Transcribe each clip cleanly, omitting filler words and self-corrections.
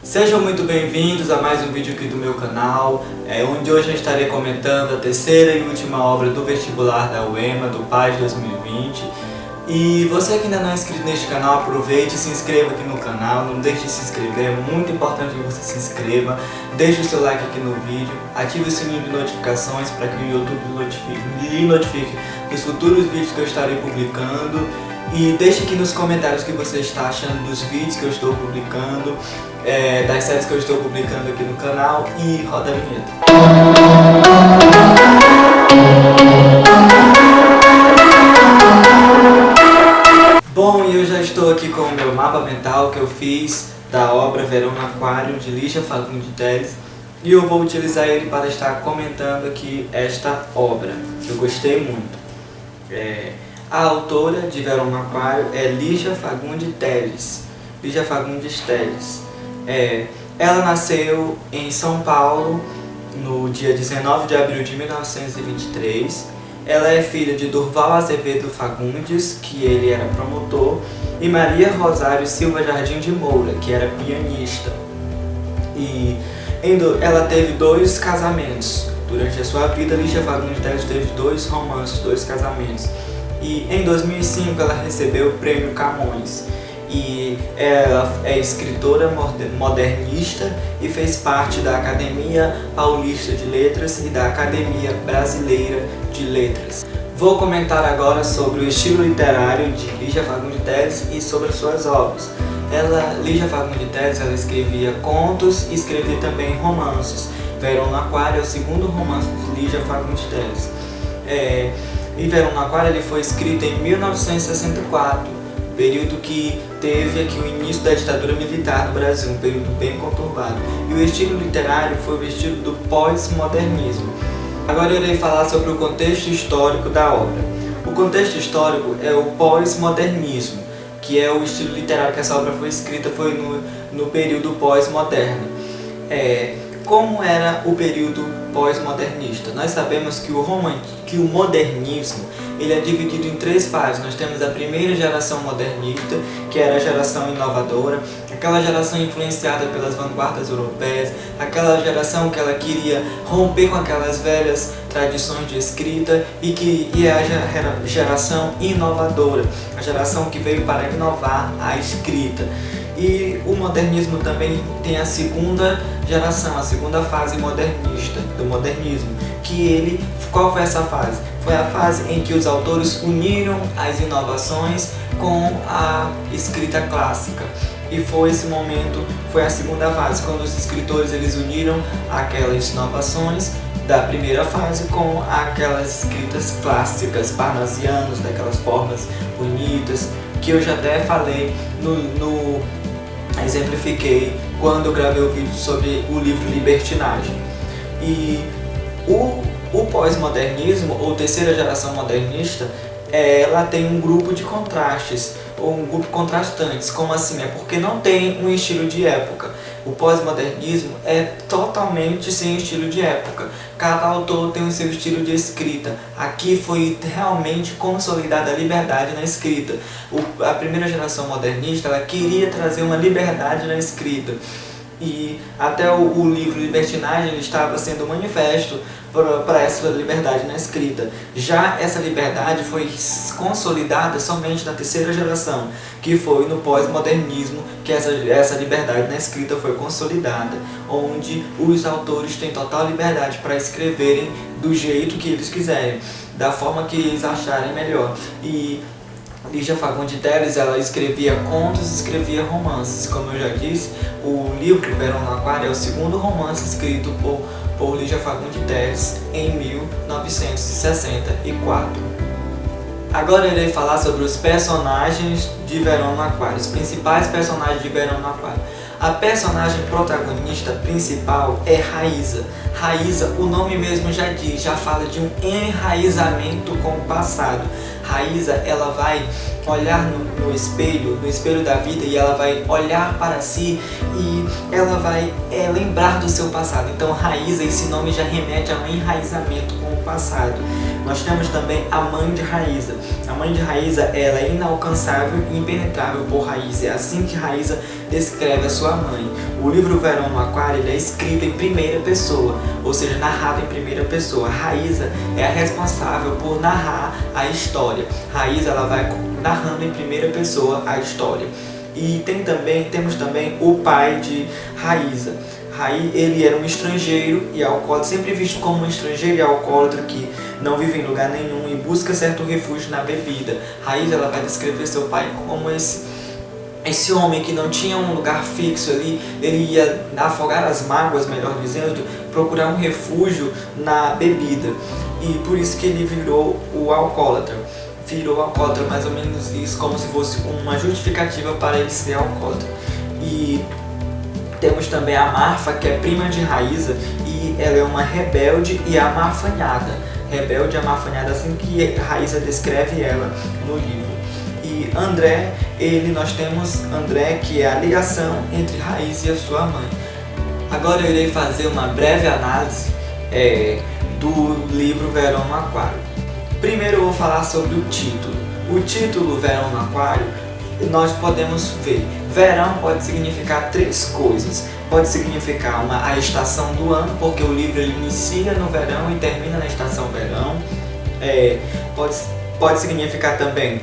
Sejam muito bem-vindos a mais um vídeo aqui do meu canal, onde hoje eu estarei comentando a terceira e última obra do vestibular da UEMA, do PAS 2020. E você que ainda não é inscrito neste canal, aproveite e se inscreva aqui no canal, não deixe de se inscrever, é muito importante que você se inscreva, deixe o seu like aqui no vídeo, ative o sininho de notificações para que o YouTube lhe notifique dos futuros vídeos que eu estarei publicando. E deixe aqui nos comentários o que você está achando dos vídeos que eu estou publicando, das séries que eu estou publicando aqui no canal, e roda a vinheta. Bom, e eu já estou aqui com o meu mapa mental que eu fiz da obra Verão no Aquário, de Lígia Fagundes Telles, e eu vou utilizar ele para estar comentando aqui esta obra, que eu gostei muito. A autora de Verão no Aquário é Lígia Fagundes Telles. Lígia Fagundes Telles. Ela nasceu em São Paulo no dia 19 de abril de 1923. Ela é filha de Durval Azevedo Fagundes, que ele era promotor, e Maria Rosário Silva Jardim de Moura, que era pianista. E ela teve 2 casamentos. Durante a sua vida, Lígia Fagundes Telles teve 2 romances, 2 casamentos. E em 2005 ela recebeu o Prêmio Camões. E ela é escritora modernista e fez parte da Academia Paulista de Letras e da Academia Brasileira de Letras. Vou comentar agora sobre o estilo literário de Lígia Fagundes Telles e sobre as suas obras. Lígia Fagundes Telles, ela escrevia contos e escrevia também romances. Verão no Aquário é o segundo romance de Lígia Fagundes Telles. E Verão no Aquário ele foi escrito em 1964, período que teve aqui o início da ditadura militar no Brasil, um período bem conturbado. E o estilo literário foi o estilo do pós-modernismo. Agora eu irei falar sobre o contexto histórico da obra. O contexto histórico é o pós-modernismo, que é o estilo literário que essa obra foi escrita, foi no período pós-moderno. Como era o período pós-modernista? Nós sabemos que o modernismo ele é dividido em 3 fases. Nós temos a primeira geração modernista, que era a geração inovadora, aquela geração influenciada pelas vanguardas europeias, aquela geração que ela queria romper com aquelas velhas tradições de escrita e é a geração inovadora, a geração que veio para inovar a escrita. E o modernismo também tem a segunda geração, a segunda fase modernista, do modernismo. Qual foi essa fase? Foi a fase em que os autores uniram as inovações com a escrita clássica. E foi esse momento, foi a segunda fase, quando os escritores eles uniram aquelas inovações da primeira fase com aquelas escritas clássicas, parnasianas, daquelas formas bonitas, que eu já até falei exemplifiquei quando eu gravei o vídeo sobre o livro Libertinagem. E o pós-modernismo, ou terceira geração modernista, ela tem um grupo de contrastes, ou um grupo contrastantes. Como assim? É porque não tem um estilo de época. O pós-modernismo é totalmente sem estilo de época. Cada autor tem o seu estilo de escrita. Aqui foi realmente consolidada a liberdade na escrita. A primeira geração modernista ela queria trazer uma liberdade na escrita. E até o livro Libertinagem estava sendo um manifesto para essa liberdade na escrita. Já essa liberdade foi consolidada somente na terceira geração, que foi no pós-modernismo que essa liberdade na escrita foi consolidada, onde os autores têm total liberdade para escreverem do jeito que eles quiserem, da forma que eles acharem melhor. E Lígia Fagundes Telles, ela escrevia contos e escrevia romances. Como eu já disse, o livro Verão no Aquário é o segundo romance escrito por Lígia Fagundes Telles em 1964. Agora eu irei falar sobre os personagens de Verão no Aquário, os principais personagens de Verão no Aquário. A personagem protagonista principal é Raíza. Raíza, o nome mesmo já diz, já fala de um enraizamento com o passado. Raíza, ela vai olhar no espelho da vida, e ela vai olhar para si e ela vai lembrar do seu passado. Então Raíza, esse nome já remete a um enraizamento com o passado. Nós temos também a mãe de Raíza. A mãe de Raíza, ela é inalcançável e impenetrável por Raíza. É assim que Raíza descreve a sua mãe. O livro Verão no Aquário, ele é escrito em primeira pessoa, ou seja, narrado em primeira pessoa. Raíza é a responsável por narrar a história. Raíza, ela vai narrando em primeira pessoa a história. E temos também o pai de Raíza. Ele era um estrangeiro e alcoólatra, sempre visto como um estrangeiro e alcoólatra que não vive em lugar nenhum e busca certo refúgio na bebida. Raíza, ela vai descrever seu pai como esse homem que não tinha um lugar fixo ali. Ele ia afogar as mágoas, melhor dizendo, procurar um refúgio na bebida. E por isso que ele virou o alcoólatra. Virou alcoólatra, mais ou menos isso, como se fosse uma justificativa para ele ser alcoólatra. E temos também a Marfa, que é prima de Raíza, e ela é uma rebelde e amarfanhada. Rebelde e amarfanhada, assim que Raíza descreve ela no livro. E André, nós temos André, que é a ligação entre Raíza e a sua mãe. Agora eu irei fazer uma breve análise do livro Verão no Aquário. Primeiro eu vou falar sobre o título. O título Verão no Aquário, nós podemos ver, verão pode significar três coisas. Pode significar a estação do ano, porque o livro ele inicia no verão e termina na estação verão. Pode significar também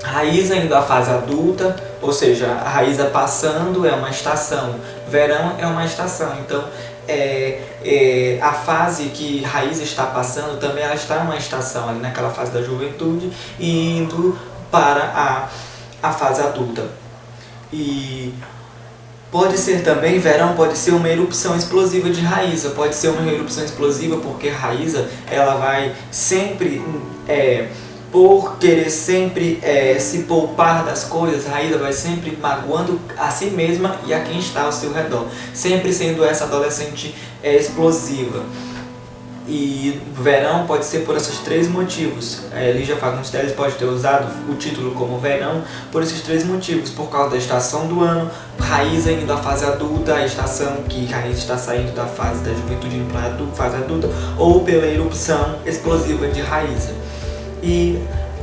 Raíza indo à fase adulta, ou seja, a Raíza passando é uma estação, verão é uma estação. Então a fase que Raíza está passando também, ela está em uma estação ali naquela fase da juventude e indo para a fase adulta. E pode ser também, verão pode ser uma erupção explosiva de Raíza. Pode ser uma erupção explosiva porque Raíza, ela vai sempre, por querer sempre se poupar das coisas, Raíza vai sempre magoando a si mesma e a quem está ao seu redor. Sempre sendo essa adolescente explosiva. E verão pode ser por esses três motivos. Lígia Fagundes Telles pode ter usado o título como verão por esses três motivos: por causa da estação do ano, Raíza indo à fase adulta, a estação que Raíza está saindo da fase da juventude indo para a fase adulta, ou pela erupção explosiva de Raíza. E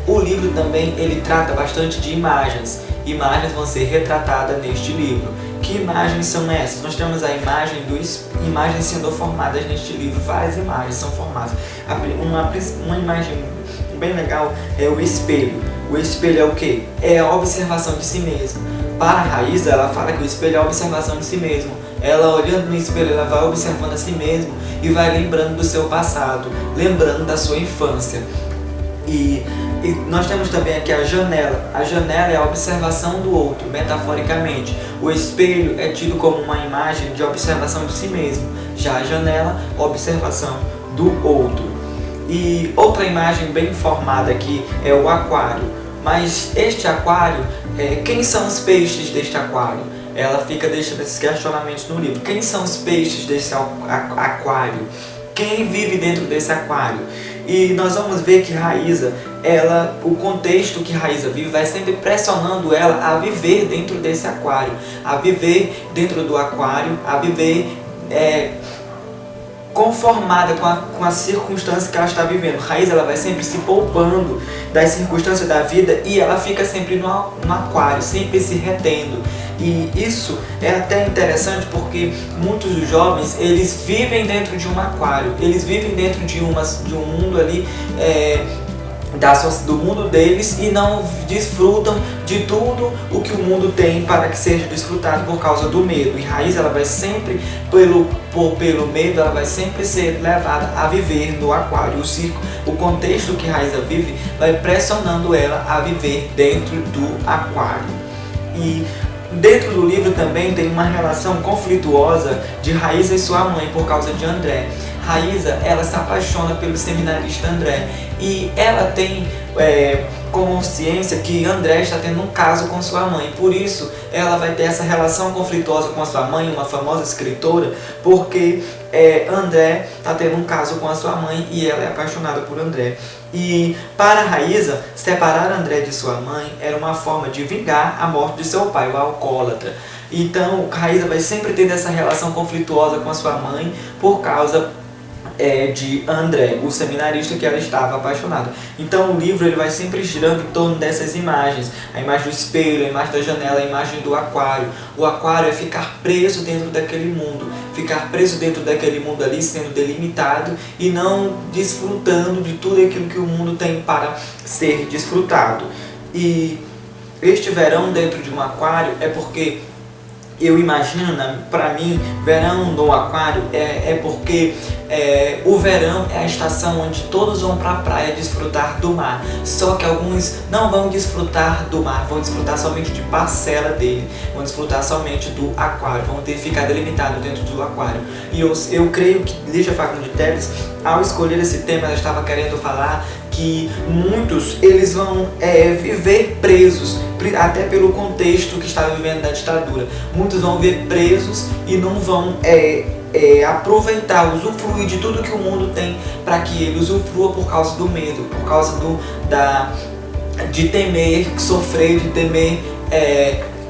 o livro também ele trata bastante de imagens. Imagens vão ser retratadas neste livro. Que imagens são essas? Nós temos a imagem imagens sendo formadas neste livro. Várias imagens são formadas. Uma imagem bem legal é o espelho. O espelho é o quê? É a observação de si mesmo. Para a Raíza, ela fala que o espelho é a observação de si mesmo. Ela, olhando no espelho, ela vai observando a si mesmo e vai lembrando do seu passado, lembrando da sua infância. E nós temos também aqui a janela. A janela é a observação do outro, metaforicamente. O espelho é tido como uma imagem de observação de si mesmo. Já a janela, observação do outro. E outra imagem bem formada aqui é o aquário. Mas este aquário, quem são os peixes deste aquário? Ela fica deixando esses questionamentos no livro. Quem são os peixes desse aquário? Quem vive dentro desse aquário? E nós vamos ver que Raíza, o contexto que Raíza vive vai sempre pressionando ela a viver dentro desse aquário, a viver dentro do aquário, a viver conformada com a circunstância que ela está vivendo. Raíza, ela vai sempre se poupando das circunstâncias da vida e ela fica sempre no aquário, sempre se retendo. E isso é até interessante porque muitos dos jovens, eles vivem dentro de um aquário, eles vivem dentro de um mundo ali, do mundo deles, e não desfrutam de tudo o que o mundo tem para que seja desfrutado por causa do medo. E Raíza, ela vai sempre, pelo medo, ela vai sempre ser levada a viver no aquário. O contexto que Raíza vive vai pressionando ela a viver dentro do aquário. E dentro do livro também tem uma relação conflituosa de Raíza e sua mãe por causa de André. Raíza, ela se apaixona pelo seminarista André e ela tem consciência que André está tendo um caso com sua mãe. Por isso, ela vai ter essa relação conflituosa com a sua mãe, uma famosa escritora, porque André está tendo um caso com a sua mãe e ela é apaixonada por André. E para Raíza, separar André de sua mãe era uma forma de vingar a morte de seu pai, o alcoólatra. Então, Raíza vai sempre ter essa relação conflituosa com a sua mãe por causa de André, o seminarista que ela estava apaixonada. Então o livro ele vai sempre girando em torno dessas imagens. A imagem do espelho, a imagem da janela, a imagem do aquário. O aquário é ficar preso dentro daquele mundo. Ficar preso dentro daquele mundo ali, sendo delimitado e não desfrutando de tudo aquilo que o mundo tem para ser desfrutado. E este verão dentro de um aquário é porque eu imagino, para mim, verão no aquário é porque o verão é a estação onde todos vão para a praia desfrutar do mar. Só que alguns não vão desfrutar do mar, vão desfrutar somente de parcela dele, vão desfrutar somente do aquário, vão ficar delimitados dentro do aquário. E eu creio que Lígia Fagundes Telles, ao escolher esse tema, ela estava querendo falar que muitos eles vão viver presos, até pelo contexto que está vivendo da ditadura. Muitos vão viver presos e não vão aproveitar, usufruir de tudo que o mundo tem para que ele usufrua por causa do medo, por causa de temer sofrer, de temer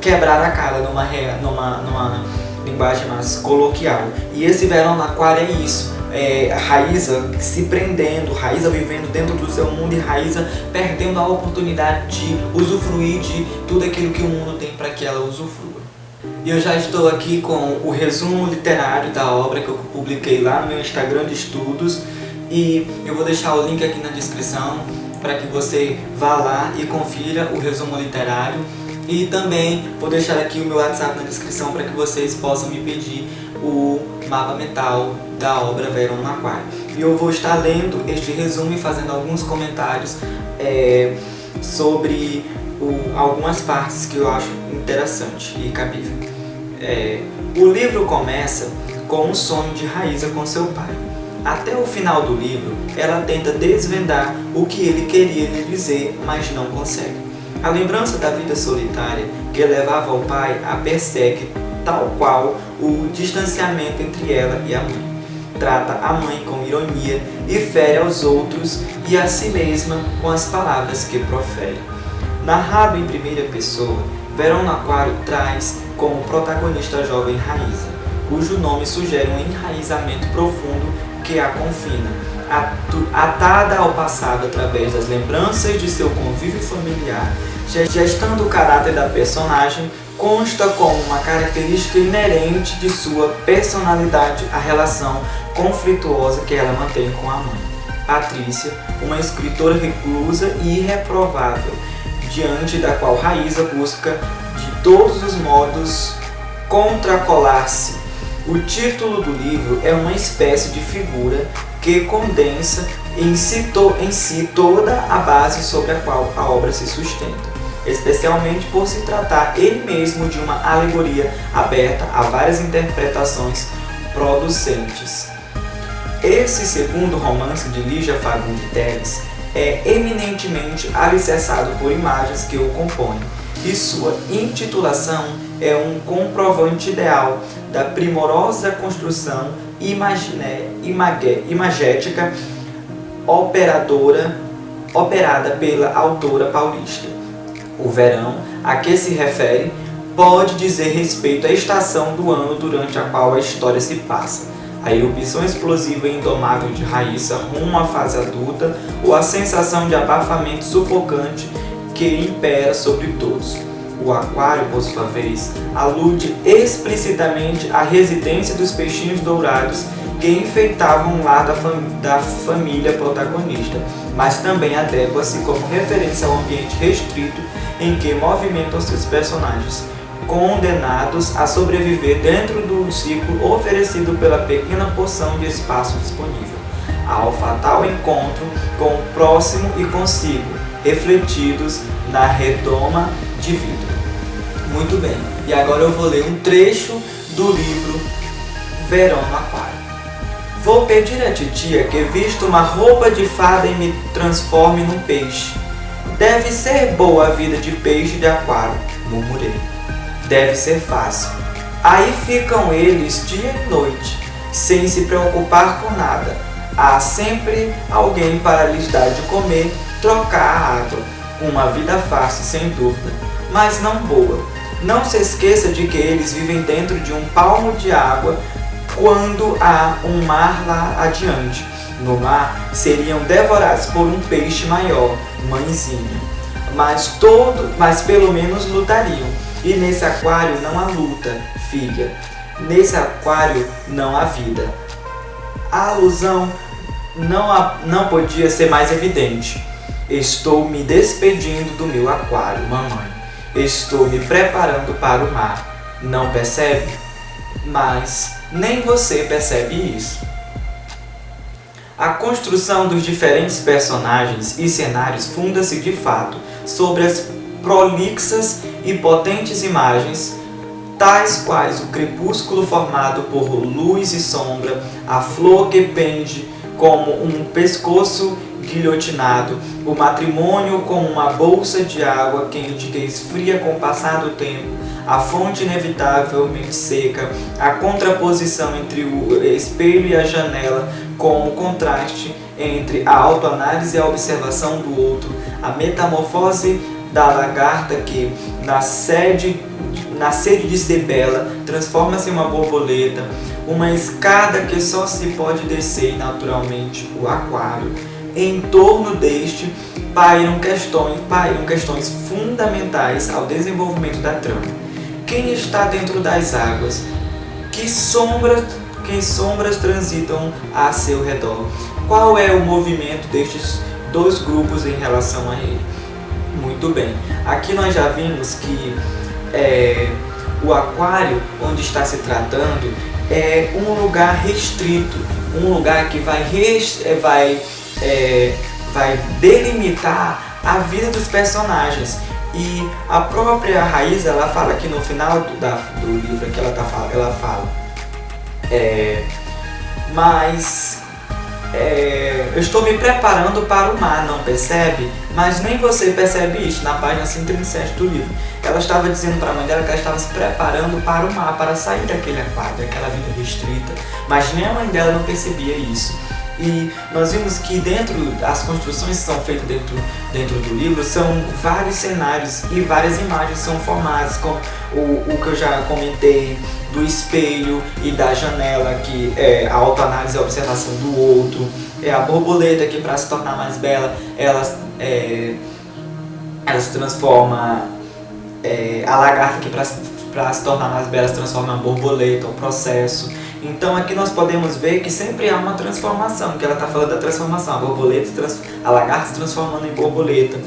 quebrar a cara numa linguagem mais coloquial. E esse verão no aquário é isso. Raíza se prendendo, Raíza vivendo dentro do seu mundo e Raíza perdendo a oportunidade de usufruir de tudo aquilo que o mundo tem para que ela usufrua. E eu já estou aqui com o resumo literário da obra que eu publiquei lá no meu Instagram de estudos e eu vou deixar o link aqui na descrição para que você vá lá e confira o resumo literário. E também vou deixar aqui o meu WhatsApp na descrição para que vocês possam me pedir o mapa mental da obra Verão no Aquário. E eu vou estar lendo este resumo e fazendo alguns comentários sobre algumas partes que eu acho interessante e cabível. O livro começa com um sonho de Raíza com seu pai. Até o final do livro, ela tenta desvendar o que ele queria lhe dizer, mas não consegue. A lembrança da vida solitária que levava ao pai a persegue, tal qual o distanciamento entre ela e a mãe. Trata a mãe com ironia e fere aos outros e a si mesma com as palavras que profere. Narrado em primeira pessoa, Verão no Aquário traz como protagonista a jovem Raíza, cujo nome sugere um enraizamento profundo que a confina, atada ao passado através das lembranças de seu convívio familiar, gestando o caráter da personagem, consta como uma característica inerente de sua personalidade a relação conflituosa que ela mantém com a mãe. Patrícia, uma escritora reclusa e irreprovável, diante da qual Raíza busca de todos os modos contracolar-se. O título do livro é uma espécie de figura que condensa em si toda a base sobre a qual a obra se sustenta, especialmente por se tratar ele mesmo de uma alegoria aberta a várias interpretações producentes. Esse segundo romance de Lígia Fagundes Telles é eminentemente alicerçado por imagens que o compõem, e sua intitulação é um comprovante ideal da primorosa construção imagética operada pela autora paulista. O verão a que se refere pode dizer respeito à estação do ano durante a qual a história se passa, a erupção explosiva e indomável de Raíza rumo à fase adulta ou a sensação de abafamento sufocante que impera sobre todos. O aquário, por sua vez, alude explicitamente à residência dos peixinhos dourados que enfeitavam o lar da família protagonista, mas também adequa-se como referência ao ambiente restrito em que movimentam seus personagens, condenados a sobreviver dentro do ciclo oferecido pela pequena porção de espaço disponível, ao fatal encontro com o próximo e consigo, refletidos na redoma de vida. Muito bem, e agora eu vou ler um trecho do livro Verão no Aquário. Vou pedir à titia que vista uma roupa de fada e me transforme num peixe. Deve ser boa a vida de peixe de aquário, murmurei. Deve ser fácil. Aí ficam eles dia e noite, sem se preocupar com nada. Há sempre alguém para lhes dar de comer, trocar a água. Uma vida fácil, sem dúvida, mas não boa. Não se esqueça de que eles vivem dentro de um palmo de água quando há um mar lá adiante. No mar, seriam devorados por um peixe maior, mãezinha. Mas pelo menos lutariam. E nesse aquário não há luta, filha. Nesse aquário não há vida. A alusão não podia ser mais evidente. Estou me despedindo do meu aquário, mamãe. Estou me preparando para o mar. Não percebe? Mas nem você percebe isso. A construção dos diferentes personagens e cenários funda-se de fato sobre as prolixas e potentes imagens, tais quais o crepúsculo formado por luz e sombra, a flor que pende como um pescoço guilhotinado, o matrimônio como uma bolsa de água quente que esfria com o passar do tempo, a fonte inevitavelmente seca, a contraposição entre o espelho e a janela, como contraste entre a autoanálise e a observação do outro, a metamorfose da lagarta que, na sede de ser bela, transforma-se em uma borboleta, uma escada que só se pode descer naturalmente, o aquário. Em torno deste pairam questões fundamentais ao desenvolvimento da trama. Quem está dentro das águas? Que sombras transitam a seu redor? Qual é o movimento destes dois grupos em relação a ele? Muito bem, aqui nós já vimos que o aquário, onde está se tratando, é um lugar restrito, um lugar que vai delimitar a vida dos personagens. E a própria Raíza, ela fala aqui no final do livro, que ela fala eu estou me preparando para o mar, não percebe? Mas nem você percebe isso. Na página 137 do livro, ela estava dizendo para a mãe dela que ela estava se preparando para o mar, para sair daquele aquário, daquela vida restrita, mas nem a mãe dela não percebia isso. E nós vimos que as construções que são feitas dentro do livro são vários cenários e várias imagens são formadas, como o que eu já comentei do espelho e da janela, que é a autoanálise e a observação do outro, é a borboleta que, para se tornar mais bela, ela se transforma, a lagarta que, para se tornar mais bela, se transforma em borboleta, o processo. Então aqui nós podemos ver que sempre há uma transformação, que ela está falando da transformação, a lagarta se transformando em borboleta.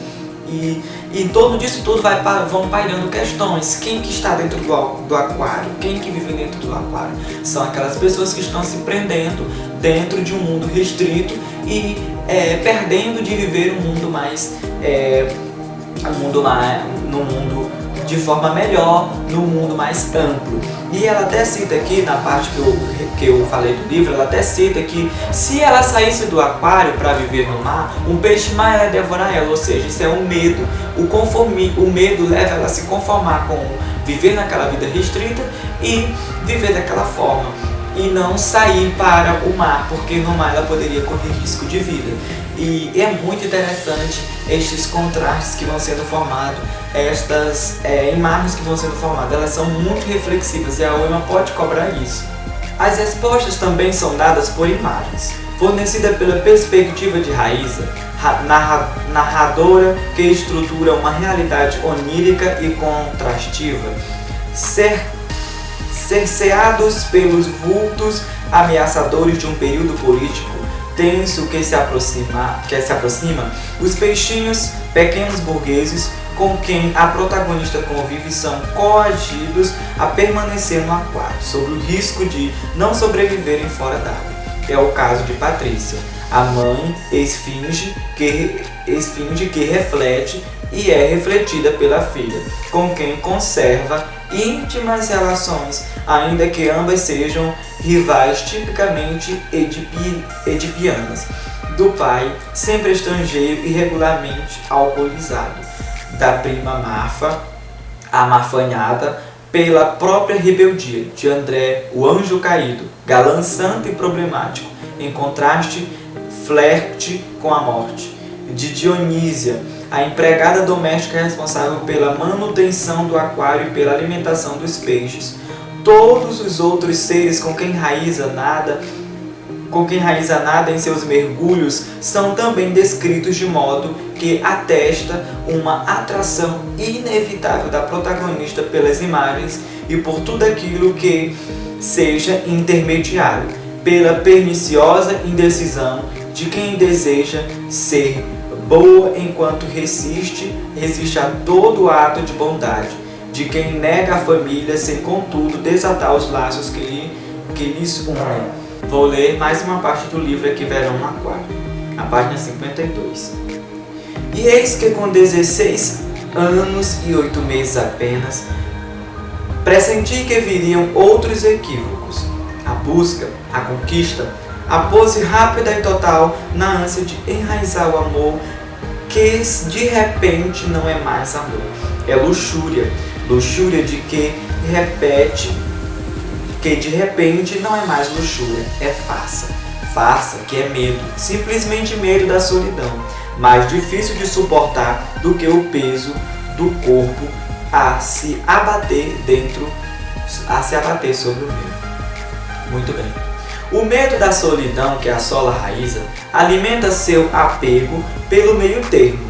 E em torno disso tudo vão pairando questões. Quem que está dentro do aquário? Quem que vive dentro do aquário? São aquelas pessoas que estão se prendendo dentro de um mundo restrito e perdendo de viver um mundo no mundo de forma melhor, no mundo mais amplo. E ela até cita aqui, na parte que eu falei do livro, ela até cita que se ela saísse do aquário para viver no mar, um peixe maior ia devorar ela, ou seja, isso é um medo. O medo leva ela a se conformar com viver naquela vida restrita e viver daquela forma, e não sair para o mar, porque no mar ela poderia correr risco de vida. E é muito interessante estes contrastes que vão sendo formados, estas imagens que vão sendo formadas, elas são muito reflexivas e a Uema pode cobrar isso. As respostas também são dadas por imagens, fornecida pela perspectiva de Raíza, narradora que estrutura uma realidade onírica e contrastiva, cerceados pelos vultos ameaçadores de um período político tenso que se aproxima, os peixinhos, pequenos burgueses com quem a protagonista convive, são coagidos a permanecer no aquário, sob o risco de não sobreviverem fora d'água. É o caso de Patrícia, a mãe esfinge que reflete e é refletida pela filha, com quem conserva íntimas relações, ainda que ambas sejam rivais tipicamente edipianas, do pai, sempre estrangeiro e regularmente alcoolizado, da prima Marfa, amarfanhada pela própria rebeldia, de André, o anjo caído, galã santo e problemático, em contraste, flerte com a morte. De Dionísia, a empregada doméstica responsável pela manutenção do aquário e pela alimentação dos peixes. Todos os outros seres com quem Raíza nada em seus mergulhos são também descritos de modo que atesta uma atração inevitável da protagonista pelas imagens e por tudo aquilo que seja intermediário, pela perniciosa indecisão de quem deseja ser boa enquanto resiste a todo ato de bondade, de quem nega a família sem contudo desatar os laços que lhes unem. Vou ler mais uma parte do livro aqui, Verão no Aquário, a página 52. E eis que com 16 anos e 8 meses apenas, pressenti que viriam outros equívocos, a busca, a conquista, a pose rápida e total na ânsia de enraizar o amor que de repente não é mais amor, é luxúria, luxúria de que de repente não é mais luxúria, é farsa que é medo, simplesmente medo da solidão, mais difícil de suportar do que o peso do corpo a se abater sobre o medo. Muito bem. O medo da solidão que assola Raíza alimenta seu apego pelo meio termo,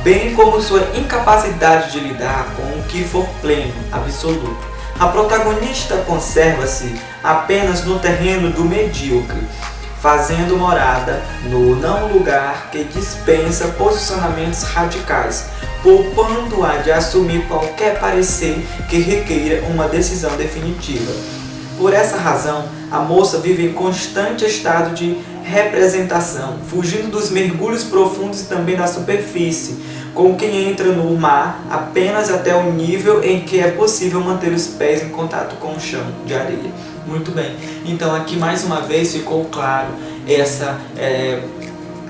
bem como sua incapacidade de lidar com o que for pleno, absoluto. A protagonista conserva-se apenas no terreno do medíocre, fazendo morada no não lugar que dispensa posicionamentos radicais, poupando-a de assumir qualquer parecer que requeira uma decisão definitiva. Por essa razão, a moça vive em constante estado de representação, fugindo dos mergulhos profundos e também da superfície, como quem entra no mar apenas até o nível em que é possível manter os pés em contato com o chão de areia. Muito bem, então aqui mais uma vez ficou claro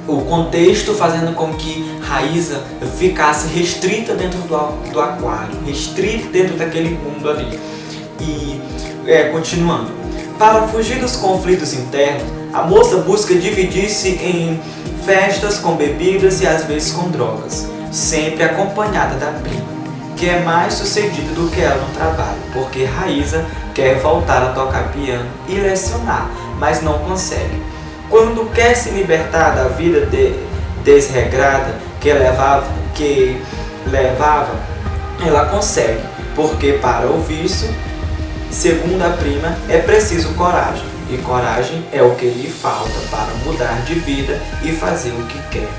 o contexto fazendo com que Raíza ficasse restrita dentro do aquário, restrita dentro daquele mundo ali. E continuando, para fugir dos conflitos internos, a moça busca dividir-se em festas com bebidas e às vezes com drogas, sempre acompanhada da prima, que é mais sucedida do que ela no trabalho, porque Raíza quer voltar a tocar piano e lecionar, mas não consegue. Quando quer se libertar da vida desregrada que levava, ela consegue, porque para o vício, segundo a prima, é preciso coragem, e coragem é o que lhe falta para mudar de vida e fazer o que quer.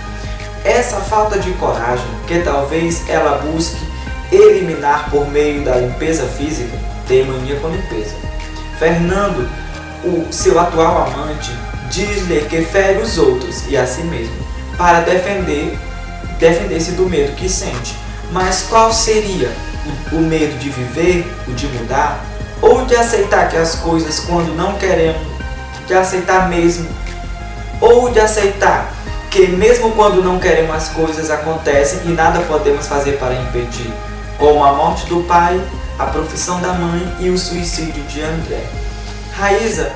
Essa falta de coragem, que talvez ela busque eliminar por meio da limpeza física, tem mania com limpeza. Fernando, o seu atual amante, diz-lhe que fere os outros e a si mesmo, para defender-se do medo que sente. Mas qual seria o medo de viver, o de mudar? Ou de aceitar que as coisas quando não queremos, de aceitar mesmo, ou de aceitar que mesmo quando não queremos as coisas acontecem e nada podemos fazer para impedir, como a morte do pai, a profissão da mãe e o suicídio de André. Raíza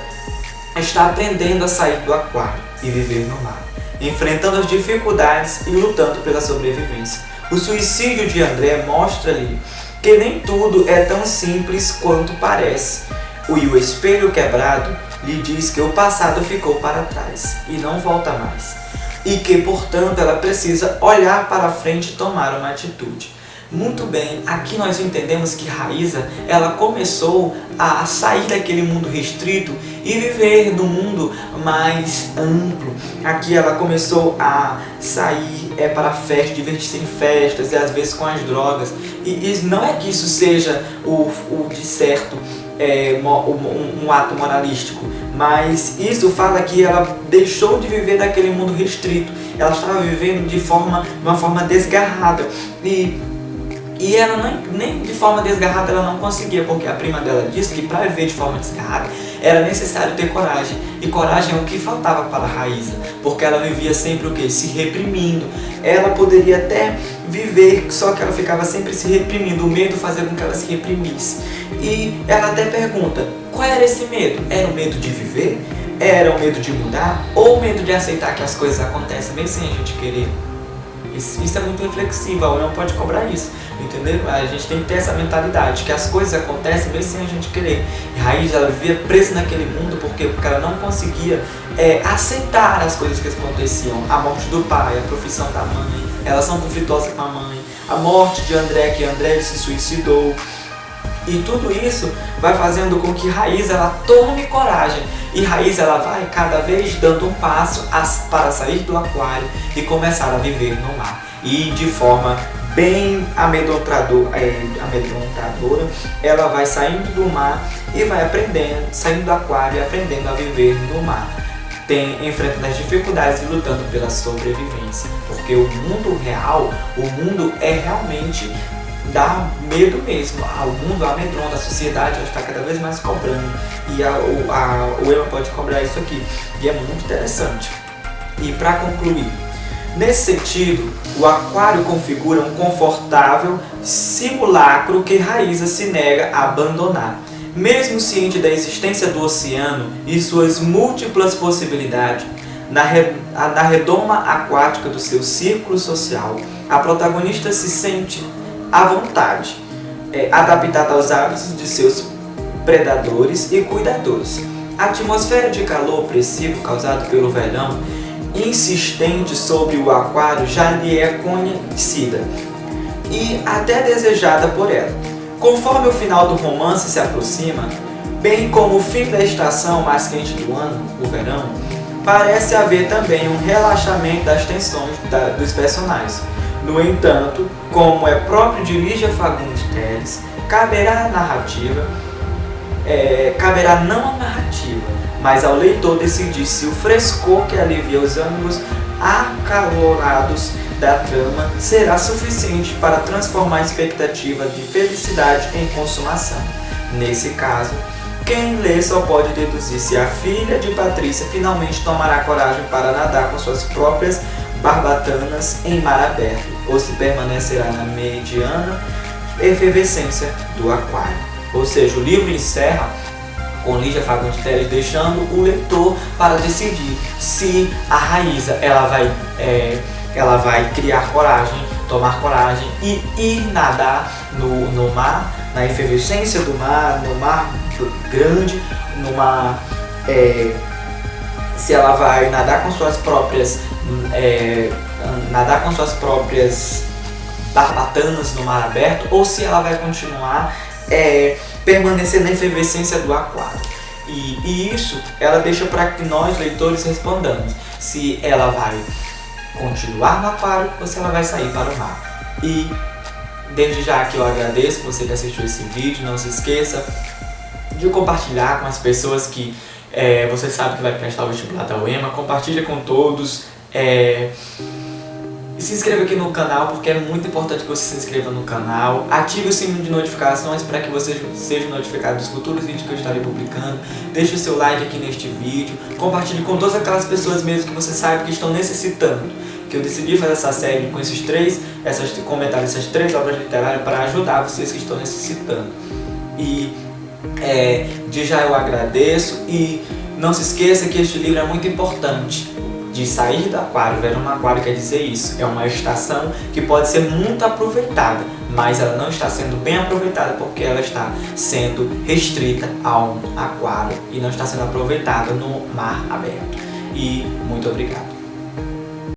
está aprendendo a sair do aquário e viver no mar, enfrentando as dificuldades e lutando pela sobrevivência. O suicídio de André mostra-lhe que nem tudo é tão simples quanto parece. E o espelho quebrado lhe diz que o passado ficou para trás e não volta mais. E que, portanto, ela precisa olhar para frente e tomar uma atitude. Muito bem, aqui nós entendemos que Raíza, ela começou a sair daquele mundo restrito e viver no mundo mais amplo. Aqui ela começou a sair para festas, divertir-se em festas e às vezes com as drogas. E não é que isso seja o de certo um ato moralístico, mas isso fala que ela deixou de viver daquele mundo restrito. Ela estava vivendo de uma forma desgarrada. E E ela nem de forma desgarrada ela não conseguia, porque a prima dela disse que para viver de forma desgarrada era necessário ter coragem. E coragem é o que faltava para a Raíza, porque ela vivia sempre o quê? Se reprimindo. Ela poderia até viver, só que ela ficava sempre se reprimindo, o medo fazia com que ela se reprimisse. E ela até pergunta, qual era esse medo? Era o medo de viver? Era o medo de mudar? Ou o medo de aceitar que as coisas acontecem mesmo sem a gente querer? Isso é muito reflexivo, a não pode cobrar isso, entendeu? A gente tem que ter essa mentalidade, que as coisas acontecem mesmo sem a gente querer. E Raíza, ela vivia presa naquele mundo, porque ela não conseguia aceitar as coisas que aconteciam. A morte do pai, a profissão da mãe, elas são conflituosas com a mãe, a morte de André, que André se suicidou. E tudo isso vai fazendo com que Raíza ela tome coragem. E Raíza ela vai cada vez dando um passo para sair do aquário e começar a viver no mar. E de forma bem amedrontadora, ela vai saindo do mar e vai aprendendo, saindo do aquário e aprendendo a viver no mar. Enfrentando as dificuldades e lutando pela sobrevivência. Porque o mundo real, o mundo é realmente... dá medo mesmo, o mundo amedronta, a sociedade está cada vez mais cobrando e o Ema pode cobrar isso aqui, e é muito interessante. E para concluir, nesse sentido, o aquário configura um confortável simulacro que Raíza se nega a abandonar. Mesmo ciente da existência do oceano e suas múltiplas possibilidades, na redoma aquática do seu círculo social, a protagonista se sente à vontade, adaptada aos hábitos de seus predadores e cuidadores. A atmosfera de calor opressivo causado pelo verão insistente sobre o aquário já lhe é conhecida e até desejada por ela. Conforme o final do romance se aproxima, bem como o fim da estação mais quente do ano, o verão, parece haver também um relaxamento das tensões dos personagens. No entanto, como é próprio de Lígia Fagundes Telles, caberá não a narrativa, mas ao leitor decidir se o frescor que alivia os ânimos acalorados da trama será suficiente para transformar a expectativa de felicidade em consumação. Nesse caso, quem lê só pode deduzir se a filha de Patrícia finalmente tomará coragem para nadar com suas próprias barbatanas em mar aberto, ou se permanecerá na mediana efervescência do aquário. Ou seja, o livro encerra com Lígia Fagundes Telles deixando o leitor para decidir se a Raíza ela vai criar coragem, tomar coragem e ir nadar no mar, na efervescência do mar, no mar grande, se ela vai nadar com suas próprias barbatanas no mar aberto, ou se ela vai continuar permanecer na efervescência do aquário. E isso ela deixa para que nós, leitores, respondamos se ela vai continuar no aquário ou se ela vai sair para o mar. E desde já que eu agradeço você que assistiu esse vídeo. Não se esqueça de compartilhar com as pessoas que você sabe que vai prestar o vestibular da UEMA. Compartilha com todos. E se inscreva aqui no canal, porque é muito importante que você se inscreva no canal. Ative o sininho de notificações para que você seja notificado dos futuros vídeos que eu estarei publicando. Deixe o seu like aqui neste vídeo. Compartilhe com todas aquelas pessoas mesmo que você sabe que estão necessitando. Que eu decidi fazer essa série com essas três obras literárias para ajudar vocês que estão necessitando. E de já eu agradeço, e não se esqueça que este livro é muito importante. De sair do aquário, verão no aquário quer dizer isso. É uma estação que pode ser muito aproveitada, mas ela não está sendo bem aproveitada porque ela está sendo restrita a um aquário e não está sendo aproveitada no mar aberto. E muito obrigado.